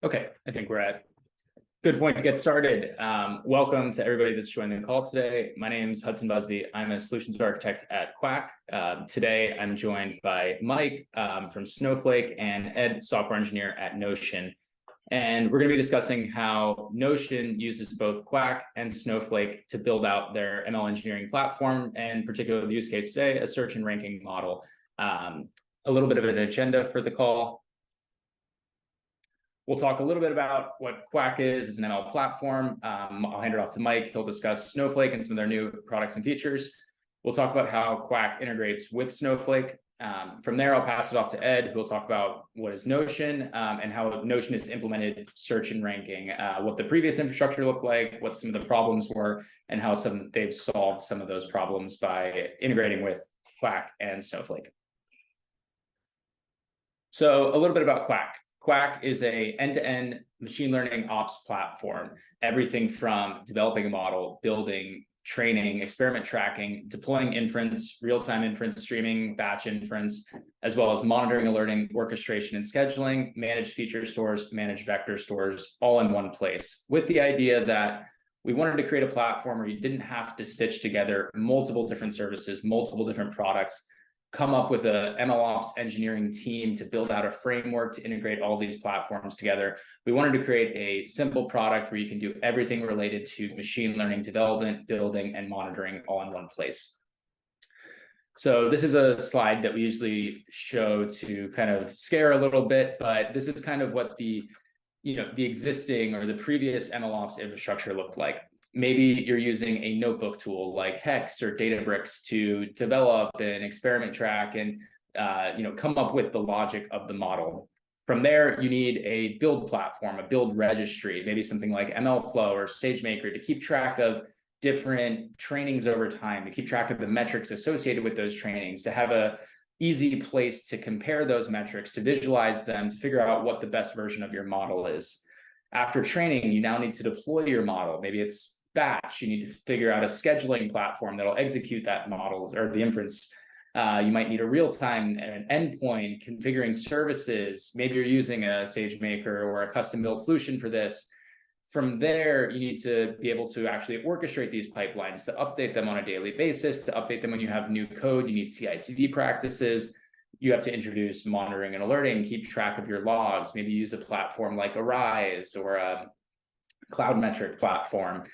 Okay, I think we're at a good point to get started. Welcome to everybody that's joining the call today. My name is Hudson Busby. I'm a solutions architect at Qwak. Today, I'm joined by Mike from Snowflake and Ed, software engineer at Notion. And we're going to be discussing how Notion uses both Qwak and Snowflake to build out their ML engineering platform, and particularly the use case today, a search and ranking model. A little bit of an agenda for the call. We'll talk a little bit about what Qwak is as an ML platform. I'll hand it off to Mike. He'll discuss Snowflake and some of their new products and features. We'll talk about how Qwak integrates with Snowflake. From there, I'll pass it off to Ed, who will talk about what is Notion and how Notion has implemented search and ranking, what the previous infrastructure looked like, what some of the problems were, and how they've solved some of those problems by integrating with Qwak and Snowflake. So a little bit about Qwak. Qwak is an end-to-end machine learning ops platform. Everything from developing a model, building, training, experiment tracking, deploying inference, real-time inference streaming, batch inference, as well as monitoring, alerting, orchestration, and scheduling, managed feature stores, managed vector stores, all in one place, with the idea that we wanted to create a platform where you didn't have to stitch together multiple different services, multiple different products, come up with a MLOps engineering team to build out a framework to integrate all these platforms together. We wanted to create a simple product where you can do everything related to machine learning development, building, and monitoring all in one place. So this is a slide that we usually show to kind of scare a little bit, but this is kind of what the existing or the previous MLOps infrastructure looked like. Maybe you're using a notebook tool like Hex or Databricks to develop an experiment track and come up with the logic of the model. From there, you need a build platform, a build registry, maybe something like MLflow or SageMaker to keep track of different trainings over time, to keep track of the metrics associated with those trainings, to have a easy place to compare those metrics, to visualize them, to figure out what the best version of your model is. After training, you now need to deploy your model. Maybe it's batch. You need to figure out a scheduling platform that'll execute that model or the inference. You might need a real-time and an endpoint, configuring services. Maybe you're using a SageMaker or a custom-built solution for this. From there, you need to be able to actually orchestrate these pipelines, to update them on a daily basis, to update them when you have new code. You need CI/CD practices. You have to introduce monitoring and alerting, keep track of your logs. Maybe use a platform like Arise or a cloud metric platform.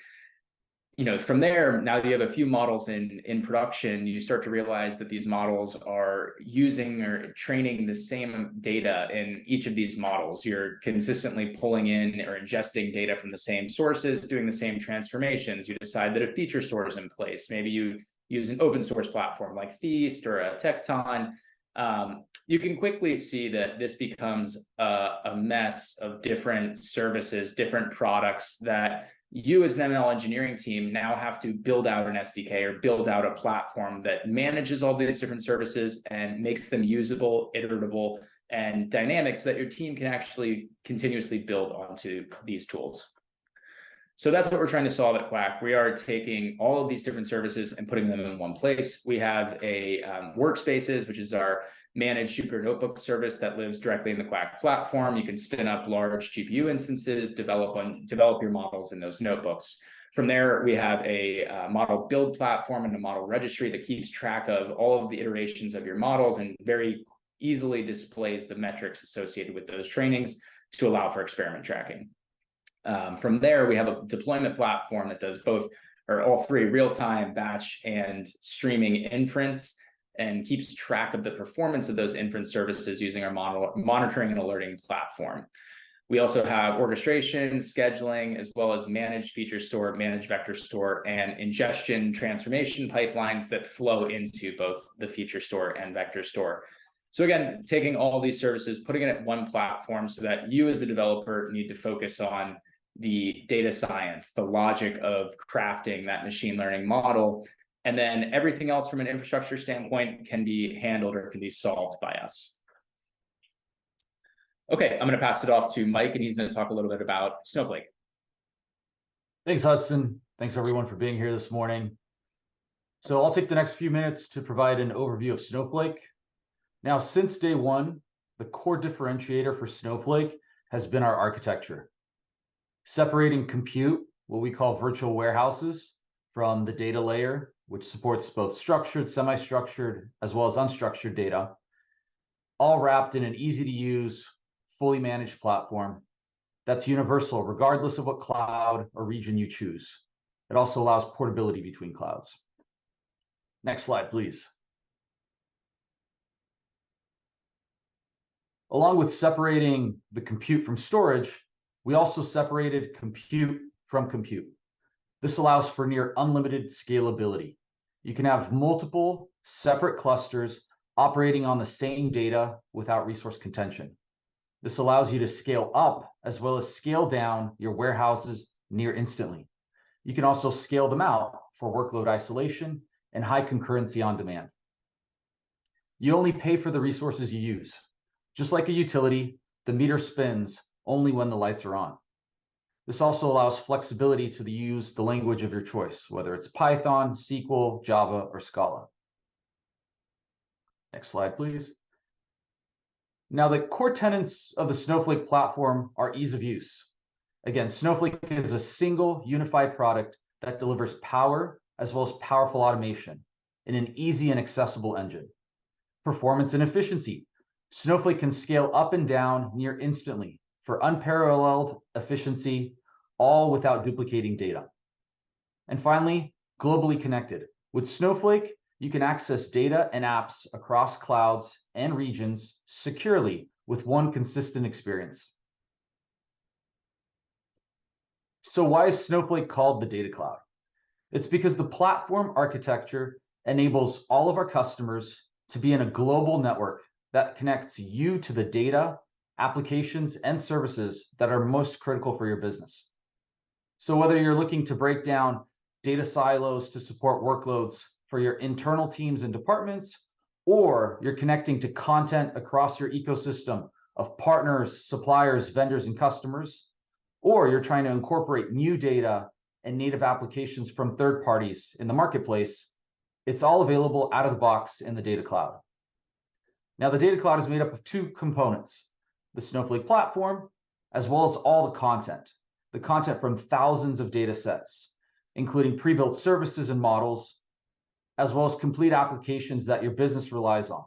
From there, now that you have a few models in production, you start to realize that these models are using or training the same data in each of these models. You're consistently pulling in or ingesting data from the same sources, doing the same transformations. You decide that a feature store is in place. Maybe you use an open source platform like Feast or a Tekton. You can quickly see that this becomes a mess of different services, different products that you as an ML engineering team now have to build out an SDK or build out a platform that manages all these different services and makes them usable, iterable, and dynamic so that your team can actually continuously build onto these tools. So that's what we're trying to solve at Qwak. We are taking all of these different services and putting them in one place. We have a Workspaces, which is our managed Jupyter Notebook service that lives directly in the Qwak platform. You can spin up large GPU instances, develop your models in those notebooks. From there, we have a model build platform and a model registry that keeps track of all of the iterations of your models and very easily displays the metrics associated with those trainings to allow for experiment tracking. From there, we have a deployment platform that does both or all three real-time, batch, and streaming inference, and keeps track of the performance of those inference services using our monitoring and alerting platform. We also have orchestration, scheduling, as well as managed feature store, managed vector store, and ingestion transformation pipelines that flow into both the feature store and vector store. So again, taking all these services, putting it at one platform so that you as a developer need to focus on the data science, the logic of crafting that machine learning model, and then everything else from an infrastructure standpoint can be handled or can be solved by us. Okay, I'm going to pass it off to Mike, and he's going to talk a little bit about Snowflake. Thanks, Hudson. Thanks, everyone, for being here this morning. So I'll take the next few minutes to provide an overview of Snowflake. Now, since day one, the core differentiator for Snowflake has been our architecture. Separating compute, what we call virtual warehouses, from the data layer, which supports both structured, semi-structured, as well as unstructured data, all wrapped in an easy-to-use, fully managed platform that's universal, regardless of what cloud or region you choose. It also allows portability between clouds. Next slide, please. Along with separating the compute from storage, we also separated compute from compute. This allows for near unlimited scalability. You can have multiple separate clusters operating on the same data without resource contention. This allows you to scale up as well as scale down your warehouses near instantly. You can also scale them out for workload isolation and high concurrency on demand. You only pay for the resources you use. Just like a utility, the meter spins only when the lights are on. This also allows flexibility to use the language of your choice, whether it's Python, SQL, Java, or Scala. Next slide, please. Now, the core tenets of the Snowflake platform are ease of use. Again, Snowflake is a single unified product that delivers power as well as powerful automation in an easy and accessible engine. Performance and efficiency. Snowflake can scale up and down near instantly for unparalleled efficiency, all without duplicating data. And finally, globally connected. With Snowflake, you can access data and apps across clouds and regions securely with one consistent experience. So why is Snowflake called the data cloud? It's because the platform architecture enables all of our customers to be in a global network that connects you to the data, applications, and services that are most critical for your business. So whether you're looking to break down data silos to support workloads for your internal teams and departments, or you're connecting to content across your ecosystem of partners, suppliers, vendors, and customers, or you're trying to incorporate new data and native applications from third parties in the marketplace, it's all available out of the box in the data cloud. Now, the data cloud is made up of two components: the Snowflake platform, as well as all the content from thousands of data sets, including pre-built services and models, as well as complete applications that your business relies on.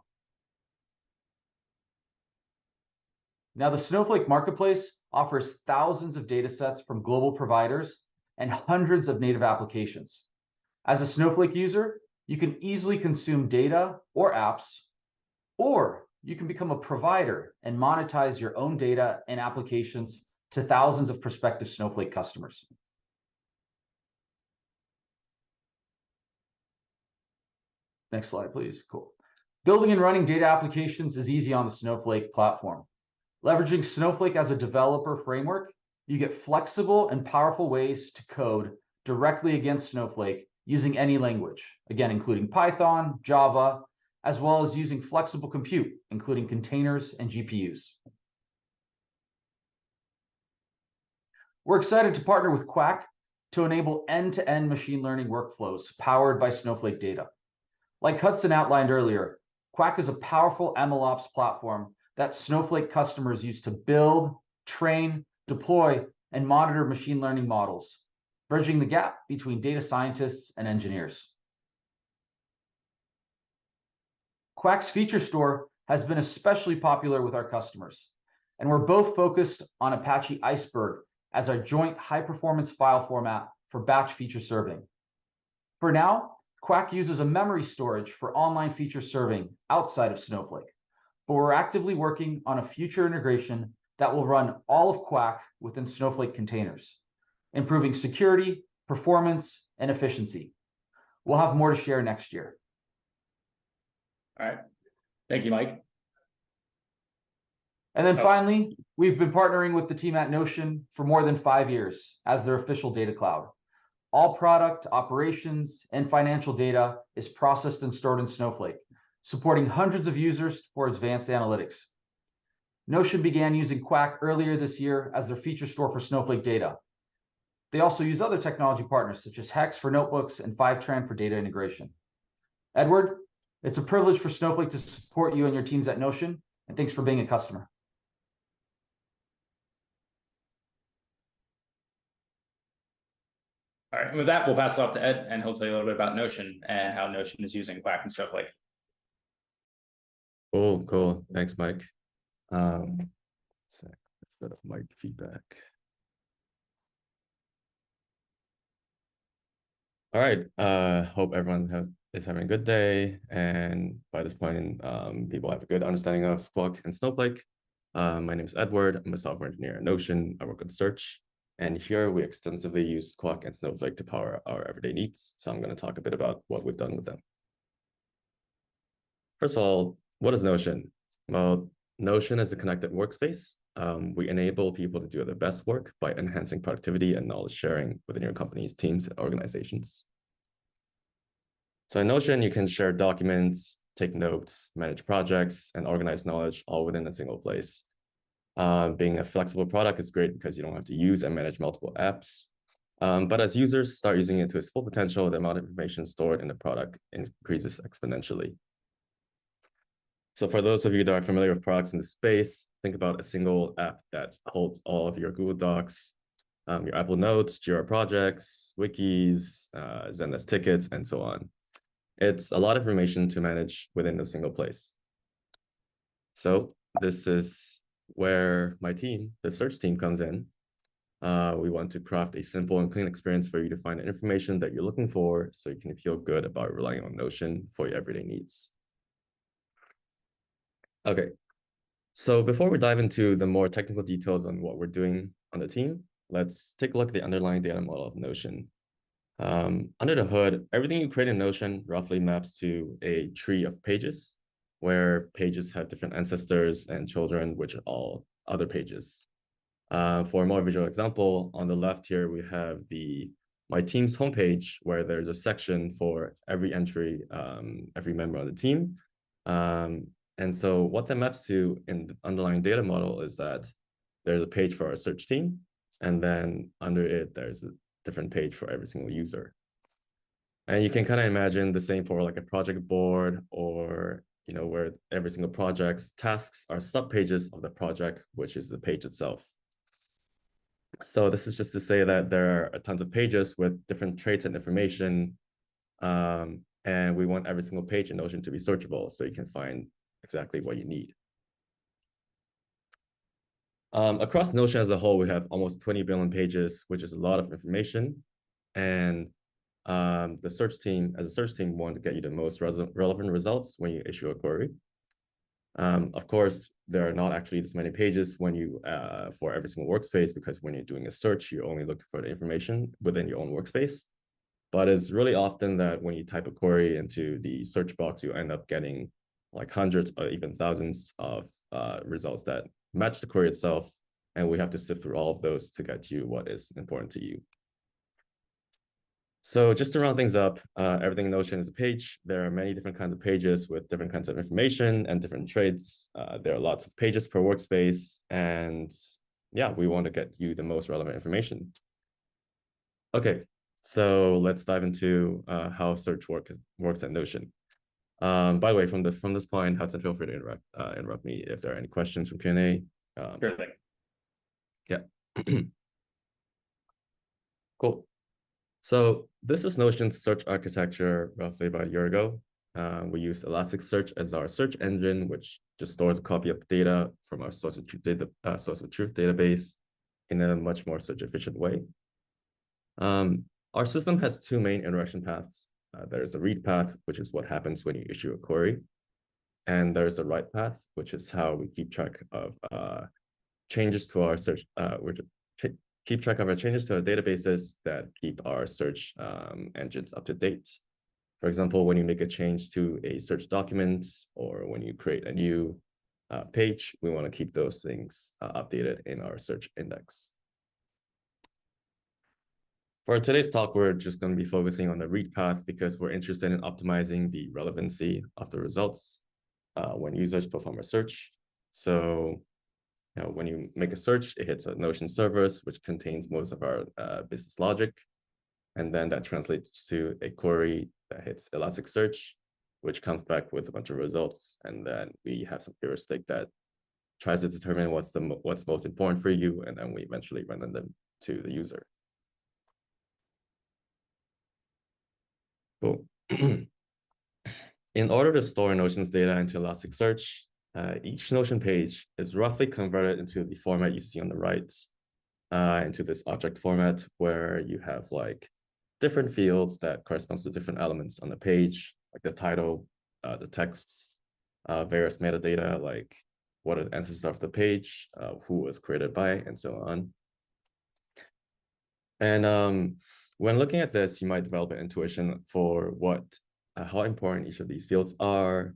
Now, the Snowflake marketplace offers thousands of data sets from global providers and hundreds of native applications. As a Snowflake user, you can easily consume data or apps, or you can become a provider and monetize your own data and applications to thousands of prospective Snowflake customers. Next slide, please. Cool. Building and running data applications is easy on the Snowflake platform. Leveraging Snowflake as a developer framework, you get flexible and powerful ways to code directly against Snowflake using any language, again, including Python, Java, as well as using flexible compute, including containers and GPUs. We're excited to partner with Qwak to enable end-to-end machine learning workflows powered by Snowflake data. Like Hudson outlined earlier, Qwak is a powerful MLOps platform that Snowflake customers use to build, train, deploy, and monitor machine learning models, bridging the gap between data scientists and engineers. Qwak's feature store has been especially popular with our customers, and we're both focused on Apache Iceberg as our joint high-performance file format for batch feature serving. For now, Qwak uses a memory storage for online feature serving outside of Snowflake, but we're actively working on a future integration that will run all of Qwak within Snowflake containers, improving security, performance, and efficiency. We'll have more to share next year. All right. Thank you, Mike. And then finally, we've been partnering with the team at Notion for more than 5 years as their official data cloud. All product, operations, and financial data is processed and stored in Snowflake, supporting hundreds of users for advanced analytics. Notion began using Qwak earlier this year as their feature store for Snowflake data. They also use other technology partners such as Hex for notebooks and Fivetran for data integration. Edward, it's a privilege for Snowflake to support you and your teams at Notion, and thanks for being a customer. All right, and with that, we'll pass it off to Ed, and he'll tell you a little bit about Notion and how Notion is using Qwak and Snowflake. Cool. Thanks, Mike. Sec, a bit of mic feedback. All right. Hope everyone is having a good day, and by this point, people have a good understanding of Qwak and Snowflake. My name is Edward. I'm a software engineer at Notion. I work on search, and here we extensively use Qwak and Snowflake to power our everyday needs. So I'm going to talk a bit about what we've done with them. First of all, what is Notion? Well, Notion is a connected workspace. We enable people to do their best work by enhancing productivity and knowledge sharing within your company's teams and organizations. So in Notion, you can share documents, take notes, manage projects, and organize knowledge all within a single place. Being a flexible product is great because you don't have to use and manage multiple apps. But as users start using it to its full potential, the amount of information stored in the product increases exponentially. So for those of you that are familiar with products in the space, think about a single app that holds all of your Google Docs, your Apple Notes, Jira projects, wikis, Zendesk tickets, and so on. It's a lot of information to manage within a single place. So this is where my team, the search team, comes in. We want to craft a simple and clean experience for you to find the information that you're looking for so you can feel good about relying on Notion for your everyday needs. Okay, so before we dive into the more technical details on what we're doing on the team, let's take a look at the underlying data model of Notion. Under the hood, everything you create in Notion roughly maps to a tree of pages, where pages have different ancestors and children, which are all other pages. For a more visual example, on the left here, we have my team's homepage, where there's a section for every entry, every member on the team. And so what that maps to in the underlying data model is that there's a page for our search team, and then under it, there's a different page for every single user. And you can kind of imagine the same for like a project board, or where every single project's tasks are subpages of the project, which is the page itself. So this is just to say that there are tons of pages with different traits and information, and we want every single page in Notion to be searchable so you can find exactly what you need. Across Notion as a whole, we have almost 20 billion pages, which is a lot of information. And as a search team, want to get you the most relevant results when you issue a query. Of course, there are not actually this many pages when you for every single workspace, because when you're doing a search, you're only looking for the information within your own workspace. But it's really often that when you type a query into the search box, you end up getting like hundreds or even thousands of results that match the query itself. And we have to sift through all of those to get you what is important to you. So just to round things up, everything in Notion is a page. There are many different kinds of pages with different kinds of information and different traits. There are lots of pages per workspace. And yeah, we want to get you the most relevant information. Okay, so let's dive into how search works at Notion. By the way, from this point, Hudson, feel free to interrupt me if there are any questions from Q&A. Sure thing. Yeah. Cool. So this is Notion's search architecture roughly about a year ago. We use Elasticsearch as our search engine, which just stores a copy of the data from our source of truth database in a much more search efficient way. Our system has two main interaction paths. There's a read path, which is what happens when you issue a query. And there's a write path, which is how we keep track of changes to our search, keep track of our changes to our databases that keep our search engines up to date. For example, when you make a change to a search document, or when you create a new page, we want to keep those things updated in our search index. For today's talk, we're just going to be focusing on the read path because we're interested in optimizing the relevancy of the results when users perform a search. So when you make a search, it hits a Notion servers, which contains most of our business logic. And then that translates to a query that hits Elasticsearch, which comes back with a bunch of results. And then we have some heuristic that tries to determine what's most important for you. And then we eventually render them to the user. Cool. In order to store Notion's data into Elasticsearch, each Notion page is roughly converted into the format you see on the right, into this object format where you have like different fields that corresponds to different elements on the page, like the title, the texts, various metadata, like what are the ancestors of the page, who was created by, and so on. And when looking at this, you might develop an intuition for how important each of these fields are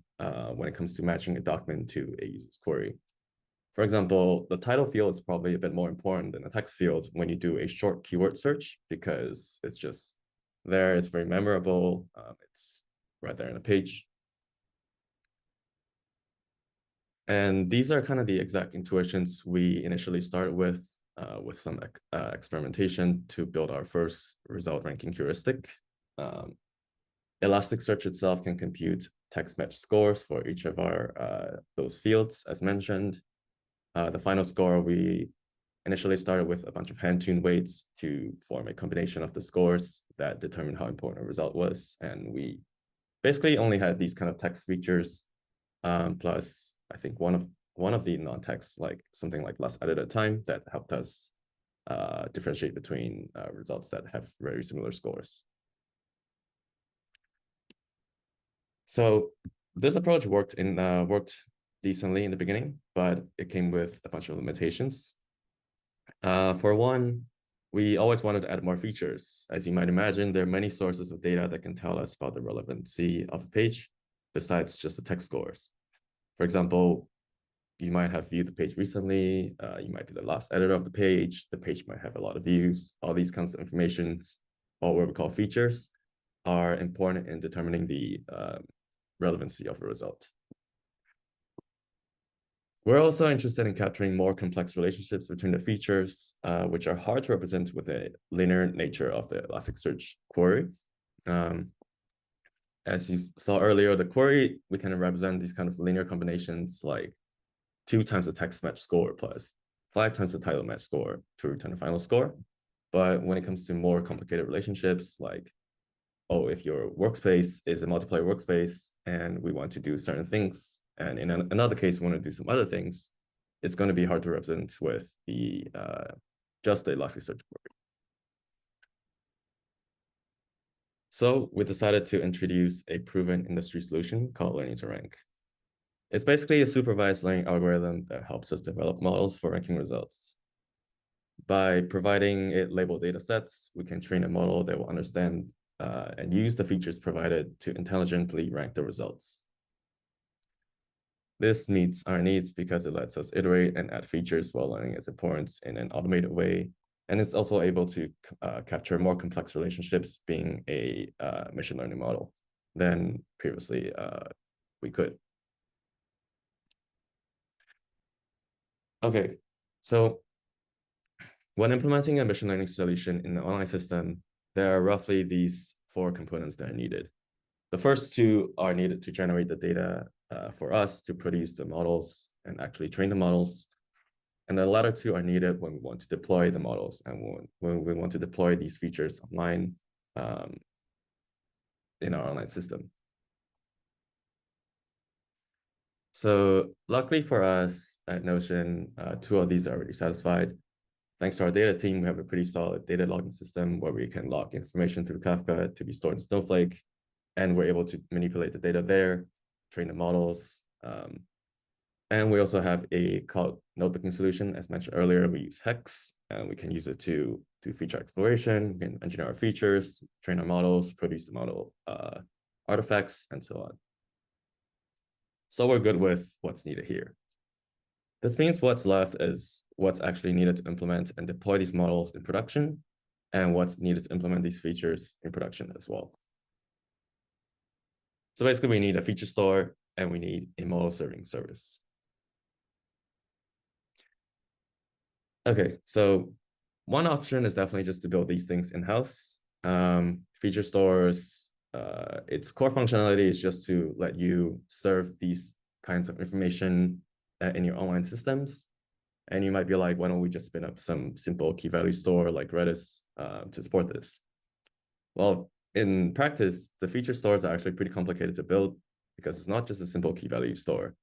when it comes to matching a document to a user's query. For example, the title field is probably a bit more important than the text field when you do a short keyword search because it's just there, it's very memorable, it's right there on the page. And these are kind of the exact intuitions we initially started with some experimentation to build our first result ranking heuristic. Elasticsearch itself can compute text match scores for each of our those fields, as mentioned. The final score, we initially started with a bunch of hand-tuned weights to form a combination of the scores that determine how important a result was. And we basically only had these kind of text features, plus I think one of the non-text, like something like less edited time, that helped us differentiate between results that have very similar scores. So this approach worked decently in the beginning, but it came with a bunch of limitations. For one, we always wanted to add more features. As you might imagine, there are many sources of data that can tell us about the relevancy of a page besides just the text scores. For example, you might have viewed the page recently, you might be the last editor of the page might have a lot of views. All these kinds of informations, or what we call features, are important in determining the relevancy of a result. We're also interested in capturing more complex relationships between the features, which are hard to represent with the linear nature of the Elasticsearch query. As you saw earlier, the query, we can represent these kind of linear combinations like 2 times the text match score plus 5 times the title match score to return the final score. But when it comes to more complicated relationships, like, oh, if your workspace is a multiplayer workspace and we want to do certain things, and in another case, we want to do some other things, it's going to be hard to represent with the just the Elasticsearch query. So we decided to introduce a proven industry solution called Learning to Rank. It's basically a supervised learning algorithm that helps us develop models for ranking results. By providing it labeled data sets, we can train a model that will understand and use the features provided to intelligently rank the results. This meets our needs because it lets us iterate and add features while learning its importance in an automated way. And it's also able to capture more complex relationships being a machine learning model than previously we could. Okay, so when implementing a machine learning solution in an online system, there are roughly these 4 components that are needed. The first 2 are needed to generate the data for us to produce the models and actually train the models. And the latter 2 are needed when we want to deploy the models and when we want to deploy these features online in our online system. So luckily for us at Notion, 2 of these are already satisfied. Thanks to our data team, we have a pretty solid data logging system where we can log information through Kafka to be stored in Snowflake, and we're able to manipulate the data there, train the models. And we also have a cloud notebooking solution. As mentioned earlier, we use Hex, and we can use it to do feature exploration. We can engineer our features, train our models, produce the model artifacts, and so on. So we're good with what's needed here. This means what's left is what's actually needed to implement and deploy these models in production, and what's needed to implement these features in production as well. So basically, we need a feature store, and we need a model serving service. Okay, so one option is definitely just to build these things in-house. Feature stores, its core functionality is just to let you serve these kinds of information in your online systems. And you might be like, why don't we just spin up some simple key value store like Redis to support this? Well, in practice, the feature stores are actually pretty complicated to build because it's not just a simple key value store.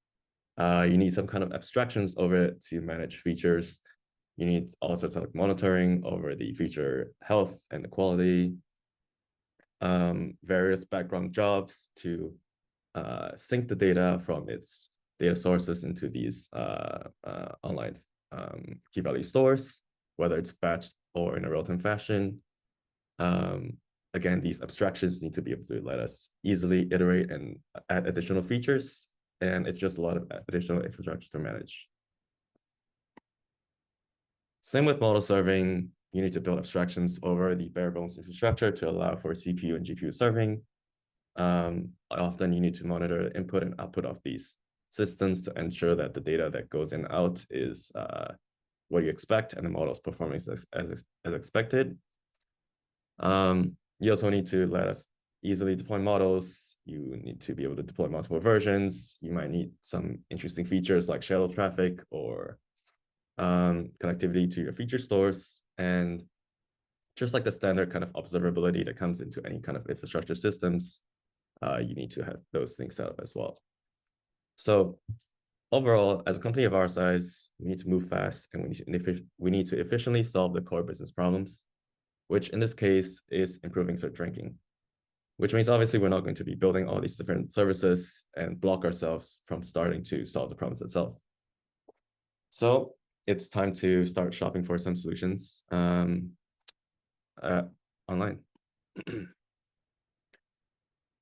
You need some kind of abstractions over it to manage features. You need all sorts of monitoring over the feature health and the quality, various background jobs to sync the data from its data sources into these online key value stores, whether it's batched or in a real-time fashion. Again, these abstractions need to be able to let us easily iterate and add additional features, and it's just a lot of additional infrastructure to manage. Same with model serving. You need to build abstractions over the bare bones infrastructure to allow for CPU and GPU serving. Often you need to monitor the input and output of these systems to ensure that the data that goes in and out is what you expect and the model is performing as expected. You also need to let us easily deploy models. You need to be able to deploy multiple versions. You might need some interesting features like shallow traffic or connectivity to your feature stores. And just like the standard kind of observability that comes into any kind of infrastructure systems, you need to have those things set up as well. So overall, as a company of our size, we need to move fast and we need to efficiently solve the core business problems, which in this case is improving search ranking, which means obviously we're not going to be building all these different services and block ourselves from starting to solve the problems itself. So it's time to start shopping for some solutions online.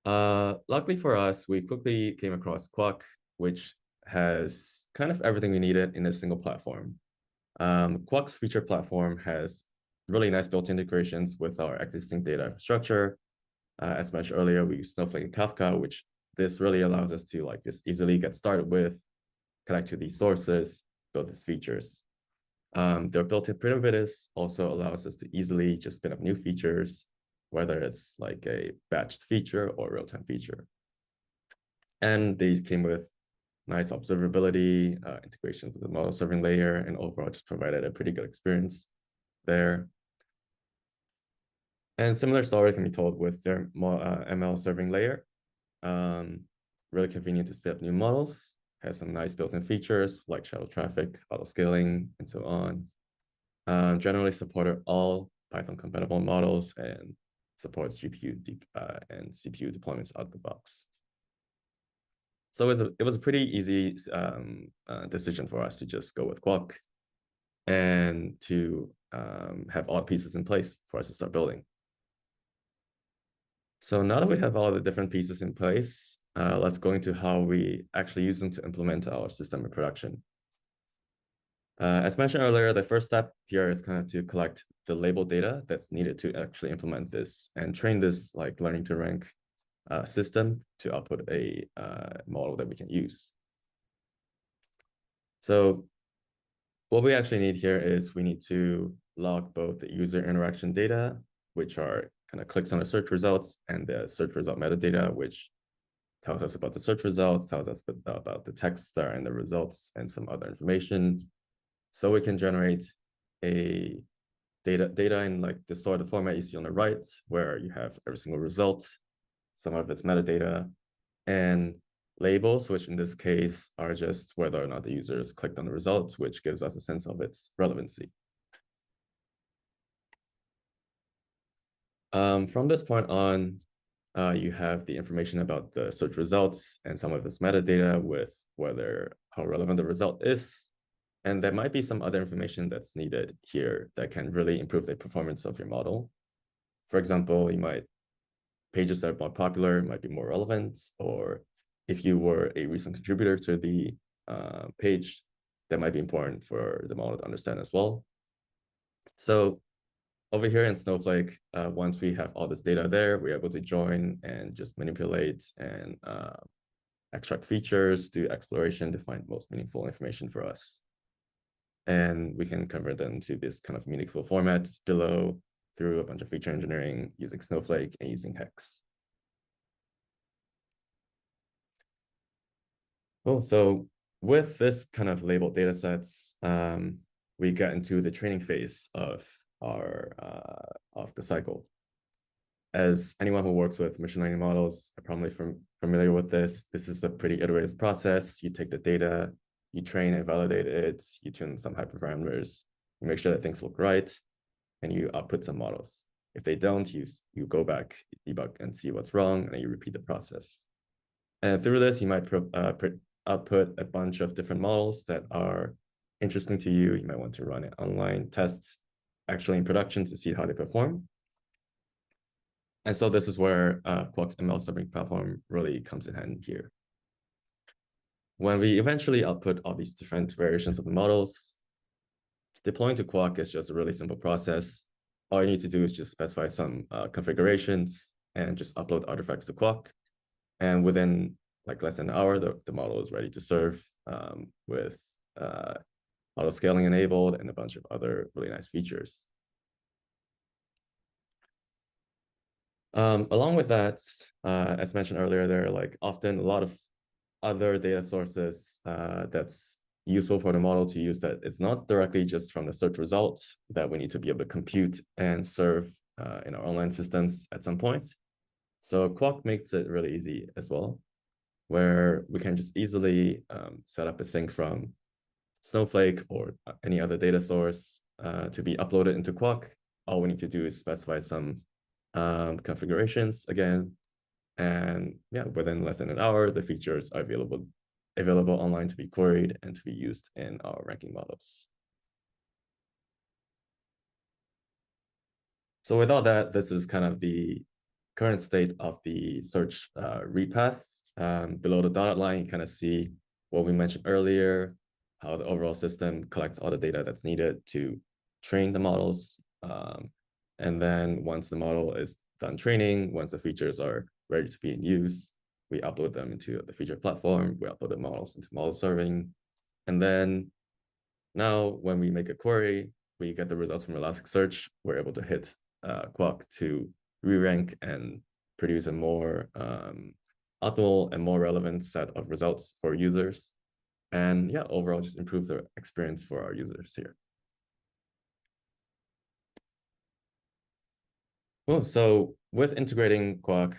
Luckily for us, we quickly came across Qwak, which has kind of everything we needed in a single platform. Qwak's feature platform has really nice built-in integrations with our existing data infrastructure. As mentioned earlier, we use Snowflake and Kafka, which this really allows us to just easily get started with, connect to these sources, build these features. Their built-in primitives also allows us to easily just spin up new features, whether it's like a batched feature or real-time feature. And they came with nice observability, integration with the model serving layer, and overall just provided a pretty good experience there. And similar story can be told with their ML serving layer. Really convenient to spin up new models, has some nice built-in features like shadow traffic, auto scaling, and so on. Generally supported all Python compatible models and supports GPU and CPU deployments out of the box. So it was a pretty easy decision for us to just go with Qwak and to have all the pieces in place for us to start building. So now that we have all the different pieces in place, let's go into how we actually use them to implement our system in production. As mentioned earlier, the first step here is kind of to collect the label data that's needed to actually implement this and train this learning to rank system to output a model that we can use. So what we actually need here is we need to log both the user interaction data, which are kind of clicks on the search results, and the search result metadata, which tells us about the search result, tells us about the text that are in the results, and some other information. So we can generate a data in the sort of format you see on the right, where you have every single result, some of its metadata, and labels, which in this case are just whether or not the users clicked on the results, which gives us a sense of its relevancy. From this point on, you have the information about the search results and some of its metadata with how relevant the result is. And there might be some other information that's needed here that can really improve the performance of your model. For example, pages that are more popular might be more relevant, or if you were a recent contributor to the page, that might be important for the model to understand as well. So over here in Snowflake, once we have all this data there, we're able to join and just manipulate and extract features, do exploration to find most meaningful information for us. And we can convert them to this kind of meaningful formats below through a bunch of feature engineering using Snowflake and using Hex. Oh, so with this kind of labeled data sets, we get into the training phase of the cycle. as anyone who works with machine learning models are probably familiar with this. This is a pretty iterative process. You take the data, you train and validate it, you tune some hyperparameters, you make sure that things look right, and you output some models. If they don't, you go back, debug, and see what's wrong, and then you repeat the process. And through this, you might output a bunch of different models that are interesting to you. You might want to run an online test actually in production to see how they perform. And so this is where Qwak's ML subbing platform really comes in hand here. When we eventually output all these different variations of the models, deploying to Qwak is just a really simple process. All you need to do is just specify some configurations and just upload artifacts to Qwak. And within like less than an hour, the model is ready to serve with auto scaling enabled and a bunch of other really nice features. Along with that, as mentioned earlier, there are like often a lot of other data sources that's useful for the model to use that it's not directly just from the search results that we need to be able to compute and serve in our online systems at some point. So Qwak makes it really easy as well, where we can just easily set up a sync from Snowflake or any other data source to be uploaded into Qwak. All we need to do is specify some configurations again, and yeah, within less than an hour, the features are available online to be queried and to be used in our ranking models. So with all that, this is kind of the current state of the search read path. Below the dotted line, you kind of see what we mentioned earlier, how the overall system collects all the data that's needed to train the models. And then once the model is done training, once the features are ready to be in use, we upload them into the feature platform, we upload the models into model serving. And then now when we make a query, we get the results from Elasticsearch, we're able to hit Qwak to re-rank and produce a more optimal and more relevant set of results for users. And yeah, overall just improve the experience for our users here. Cool. So with integrating Qwak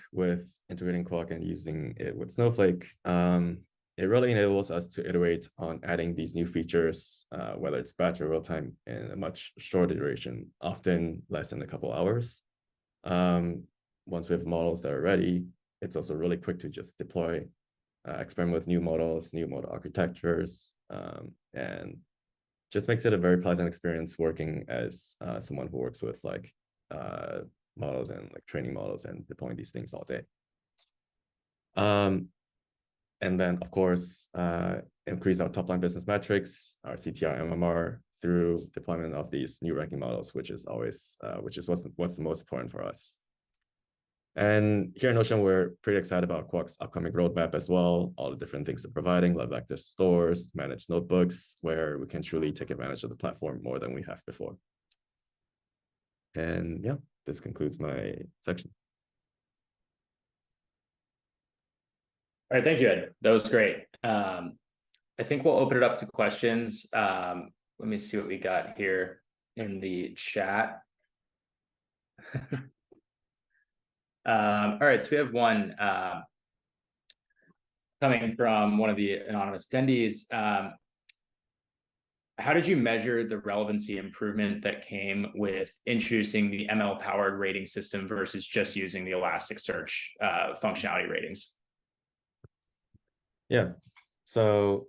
and using it with Snowflake, it really enables us to iterate on adding these new features, whether it's batch or real time, in a much shorter duration, often less than a couple hours. Once we have models that are ready, it's also really quick to just deploy, experiment with new models, new model architectures, and just makes it a very pleasant experience working as someone who works with like models and like training models and deploying these things all day. And then of course, increase our top line business metrics, our CTR, MMR through deployment of these new ranking models, which is always, what's the most important for us. And here in Ocean, we're pretty excited about Qwak's upcoming roadmap as well, all the different things they're providing, like vector stores, managed notebooks, where we can truly take advantage of the platform more than we have before. And yeah, this concludes my section. All right, thank you, Ed. That was great. I think we'll open it up to questions. Let me see what we got here in the chat. All right, so we have one coming from one of the anonymous attendees. How did you measure the relevancy improvement that came with introducing the ML-powered rating system versus just using the Elasticsearch functionality ratings? Yeah, so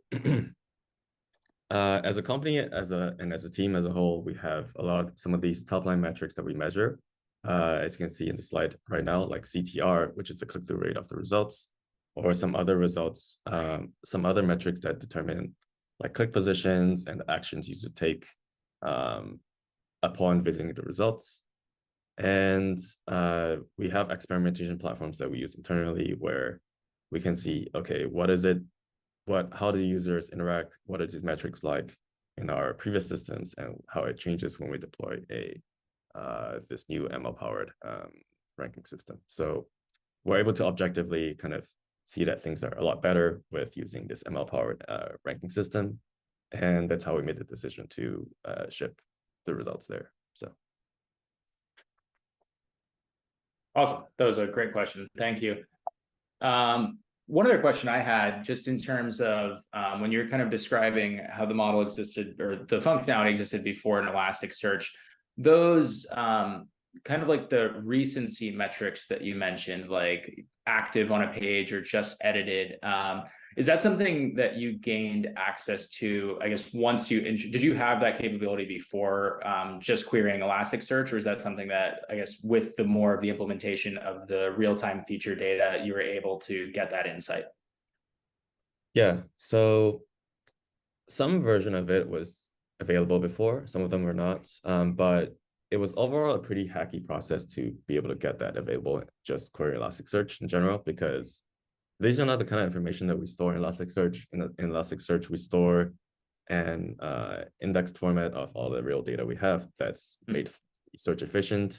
as a company, as a team as a whole, we have some of these top line metrics that we measure. As you can see in the slide right now, like CTR, which is the click-through rate of the results, or some other results, some other metrics that determine like click positions and the actions users take upon visiting the results. And we have experimentation platforms that we use internally where we can see, okay, how do users interact? What are these metrics like in our previous systems, and how it changes when we deploy this new ML-powered ranking system. So we're able to objectively kind of see that things are a lot better with using this ML-powered ranking system. And that's how we made the decision to ship the results there. So. Awesome. That was a great question. Thank you. One other question I had, just in terms of when you're kind of describing how the model existed or the functionality existed before an Elasticsearch, those kind of like the recency metrics that you mentioned, like active on a page or just edited, is that something that you gained access to, I guess, once you, did you have that capability before just querying Elasticsearch, or is that something that, I guess, with the more of the implementation of the real-time feature data, you were able to get that insight? Yeah, so some version of it was available before, some of them were not, but it was overall a pretty hacky process to be able to get that available, just query Elasticsearch in general, because these are not the kind of information that we store in Elasticsearch. In Elasticsearch, we store an indexed format of all the real data we have that's made search efficient.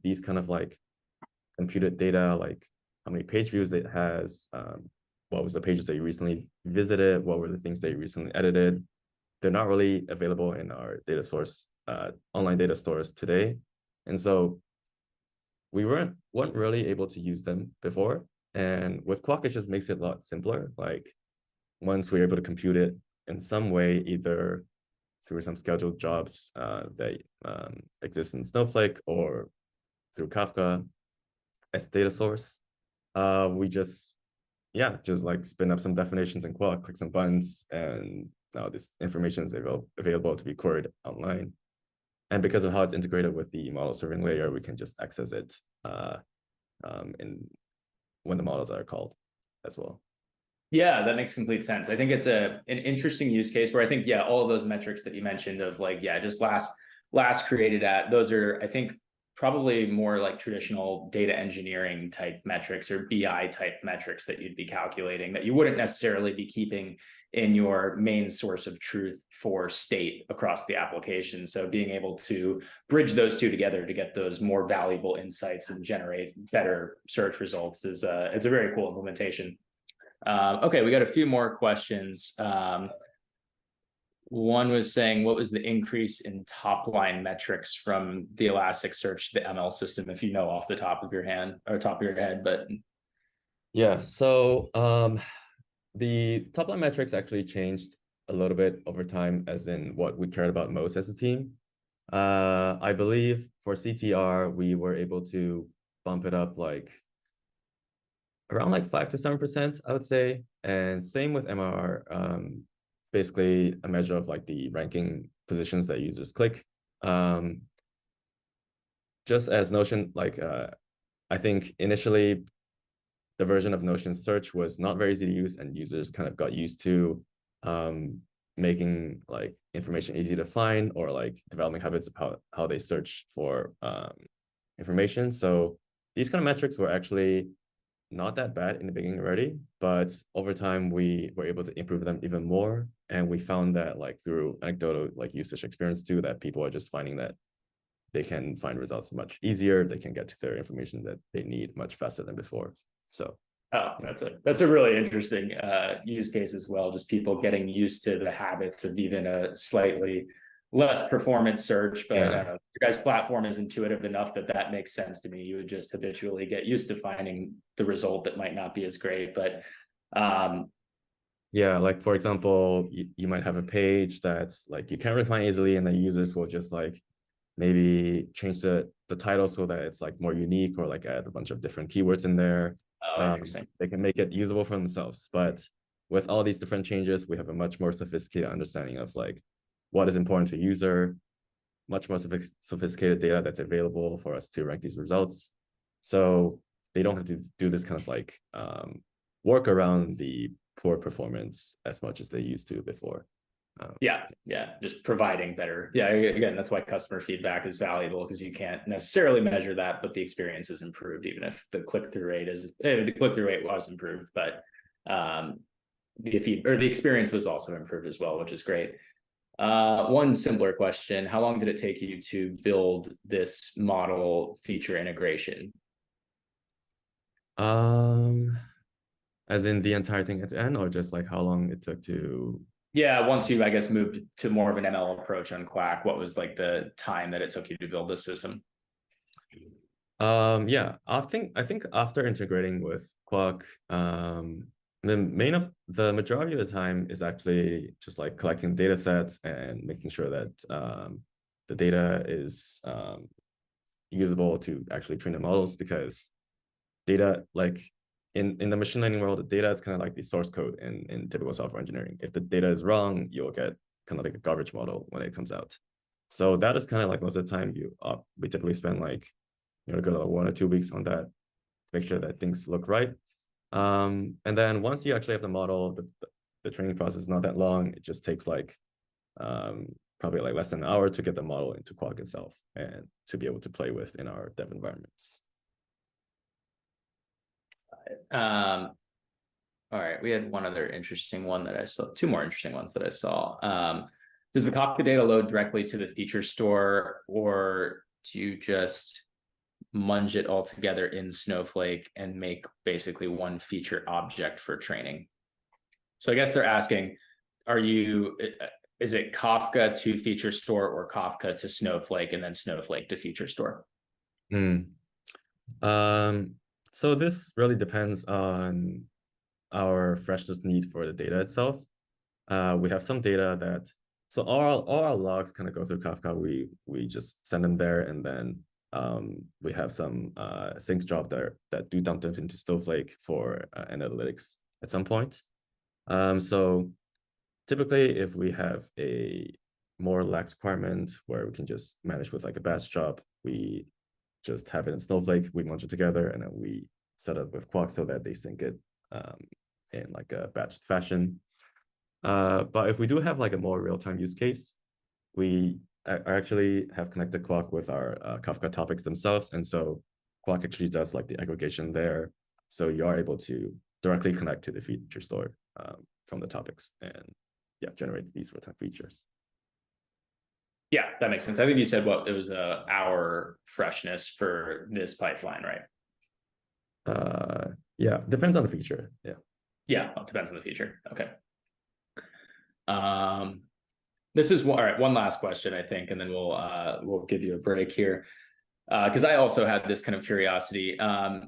These kind of like computed data, like how many page views it has, what was the pages that you recently visited, what were the things that you recently edited. They're not really available in our data source, online data stores today. And so we weren't really able to use them before. And with Qwak, it just makes it a lot simpler. Like once we're able to compute it in some way, either through some scheduled jobs that exist in Snowflake or through Kafka as data source, we just like spin up some definitions in Qwak, click some buttons, and now this information is available to be queried online. And because of how it's integrated with the model serving layer, we can just access it when the models are called as well. Yeah, that makes complete sense. I think it's an interesting use case where I think, yeah, all of those metrics that you mentioned of like, yeah, just last created at, those are, I think, probably more like traditional data engineering type metrics or BI type metrics that you'd be calculating that you wouldn't necessarily be keeping in your main source of truth for state across the application. So being able to bridge those two together to get those more valuable insights and generate better search results is it's a very cool implementation. Okay, we got a few more questions. One was saying, what was the increase in top line metrics from the Elasticsearch, the ML system, if you know off the top of your head, but yeah, so the top line metrics actually changed a little bit over time, as in what we cared about most as a team. I believe for CTR, we were able to bump it up like around like 5 to 7%, I would say. And same with MR, basically a measure of like the ranking positions that users click. Just as Notion, like I think initially the version of Notion search was not very easy to use, and users kind of got used to making like information easy to find, or like developing habits of how they search for information. So these kind of metrics were actually not that bad in the beginning already, but over time we were able to improve them even more. And we found that like through anecdotal like usage experience too, that people are just finding that they can find results much easier. They can get to their information that they need much faster than before. So that's a really interesting use case as well. Just people getting used to the habits of even a slightly less performance search, but your guys' platform is intuitive enough that makes sense to me. You would just habitually get used to finding the result that might not be as great, but yeah, like for example, you might have a page that's like you can't really find easily, and the users will just like maybe change the title so that it's like more unique, or like add a bunch of different keywords in there. They can make it usable for themselves. But with all these different changes, we have a much more sophisticated understanding of like what is important to a user, much more sophisticated data that's available for us to rank these results. So they don't have to do this kind of like work around the poor performance as much as they used to before. Just providing better. Again, that's why customer feedback is valuable, because you can't necessarily measure that, but the experience is improved, even if the click-through rate was improved, but the experience was also improved as well, which is great. One simpler question: how long did it take you to build this model feature integration? As in the entire thing end to end, or just like how long it took to? Yeah, once you, I guess, moved to more of an ML approach on Qwak, what was like the time that it took you to build this system? Yeah, I think after integrating with Qwak, the majority of the time is actually just like collecting data sets and making sure that the data is usable to actually train the models, because data, like in the machine learning world, the data is kind of like the source code in typical software engineering. If the data is wrong, you'll get kind of like a garbage model when it comes out. So that is kind of like most of the time we typically spend like, go like 1 or 2 weeks on that to make sure that things look right. And then once you actually have the model, the training process is not that long. It just takes like probably like less than an hour to get the model into Qwak itself and to be able to play with in our dev environments. All right, we had one other interesting one that I saw, two more interesting ones that I saw. Does the Kafka data load directly to the feature store, or do you just munge it all together in Snowflake and make basically one feature object for training? So I guess they're asking, is it Kafka to feature store or Kafka to Snowflake and then Snowflake to feature store? So this really depends on our freshness need for the data itself. We have some data that, so all our logs kind of go through Kafka. We just send them there, and then we have some sync job there that do dump them into Snowflake for analytics at some point. So typically, if we have a more lax requirement where we can just manage with like a batch job, we just have it in Snowflake, we munch it together, and then we set up with Qwak so that they sync it in like a batch fashion. But if we do have like a more real-time use case, we actually have connected Qwak with our Kafka topics themselves. And so Qwak actually does like the aggregation there. So you are able to directly connect to the feature store from the topics and generate these real-time features. Yeah, that makes sense. I think you said it was a hour freshness for this pipeline, right? Yeah, depends on the feature. Yeah. Yeah, it depends on the feature. Okay. This is all right. One last question, I think, and then we'll give you a break here. Because I also had this kind of curiosity.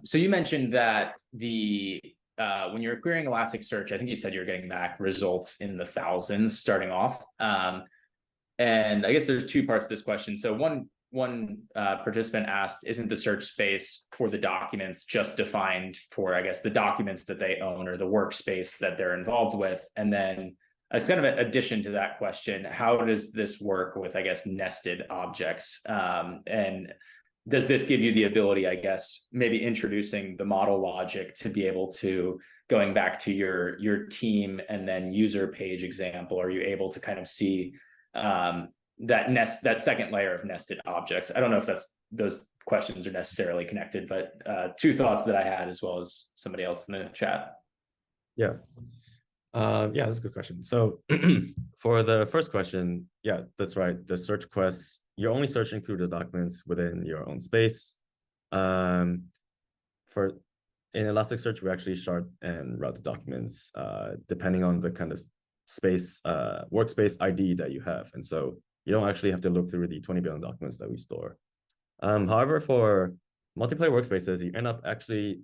So you mentioned that when you're querying Elasticsearch, I think you said you're getting back results in the thousands starting off. And I guess there's two parts to this question. So one participant asked, isn't the search space for the documents just defined for, I guess, the documents that they own or the workspace that they're involved with? And then as kind of an addition to that question, how does this work with, I guess, nested objects? And does this give you the ability, I guess, maybe introducing the model logic to be able to, going back to your team and then user page example, are you able to kind of see that second layer of nested objects? I don't know if those questions are necessarily connected, but two thoughts that I had, as well as somebody else in the chat. Yeah. That's a good question. So for the first question, yeah, that's right. The search quests, you're only searching through the documents within your own space. In Elasticsearch, we actually shard and route the documents depending on the kind of space, workspace ID that you have. And so you don't actually have to look through the 20 billion documents that we store. However, for multiplayer workspaces, you end up actually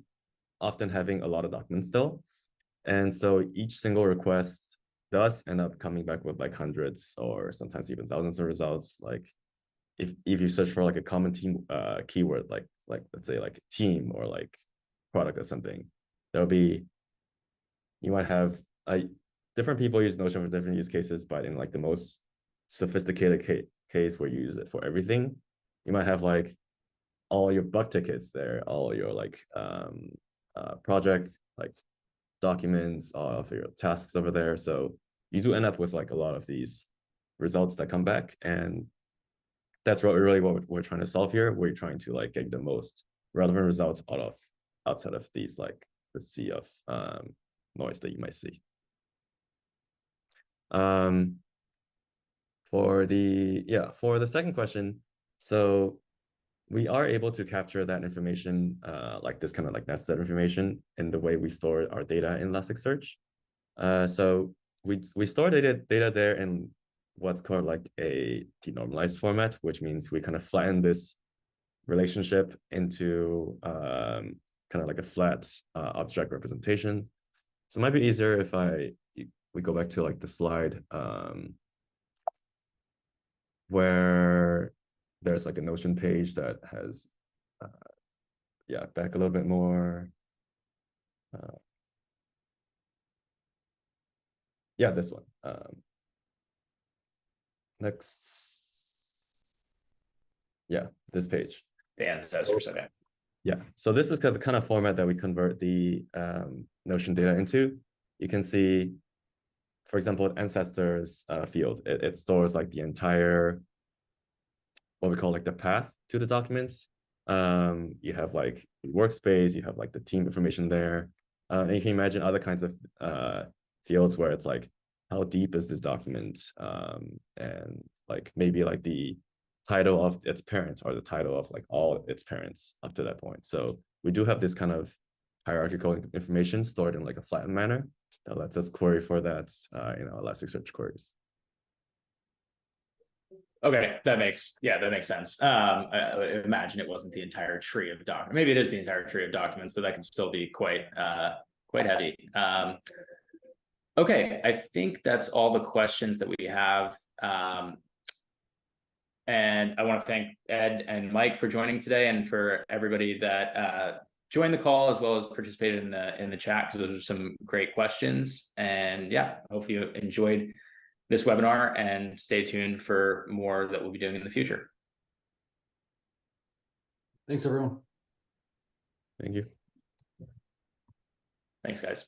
often having a lot of documents still. And so each single request does end up coming back with like hundreds or sometimes even thousands of results. Like if you search for like a common team keyword, like let's say like team or like product or something, you might have different people use Notion for different use cases, but in like the most sophisticated case where you use it for everything, you might have like all your bug tickets there, all your like project like documents, all of your tasks over there. So you do end up with like a lot of these results that come back, and that's really what we're trying to solve here. We're trying to like get the most relevant results outside of these like the sea of noise that you might see. For the second question, so we are able to capture that information, like this kind of like nested information, in the way we store our data in Elasticsearch. So we store data there in what's called like a denormalized format, which means we kind of flatten this relationship into kind of like a flat abstract representation. So it might be easier if we go back to like the slide where there's like a Notion page that has, back a little bit more. This one. Next. This page. The ancestors. Okay. Yeah, so this is the kind of format that we convert the Notion data into. You can see, for example, ancestors field, it stores like the entire, what we call like the path to the documents. You have like workspace, you have like the team information there. And you can imagine other kinds of fields where it's like, how deep is this document? And like maybe like the title of its parents or the title of like all its parents up to that point. So we do have this kind of hierarchical information stored in like a flattened manner that lets us query for that, Elasticsearch queries. Okay, that makes sense. I would imagine it wasn't the entire tree of documents. Maybe it is the entire tree of documents, but that can still be quite heavy. Okay, I think that's all the questions that we have. And I want to thank Ed and Mike for joining today, and for everybody that joined the call as well as participated in the chat, because those are some great questions. And I hope you enjoyed this webinar, and stay tuned for more that we'll be doing in the future. Thanks, everyone. Thank you. Thanks, guys.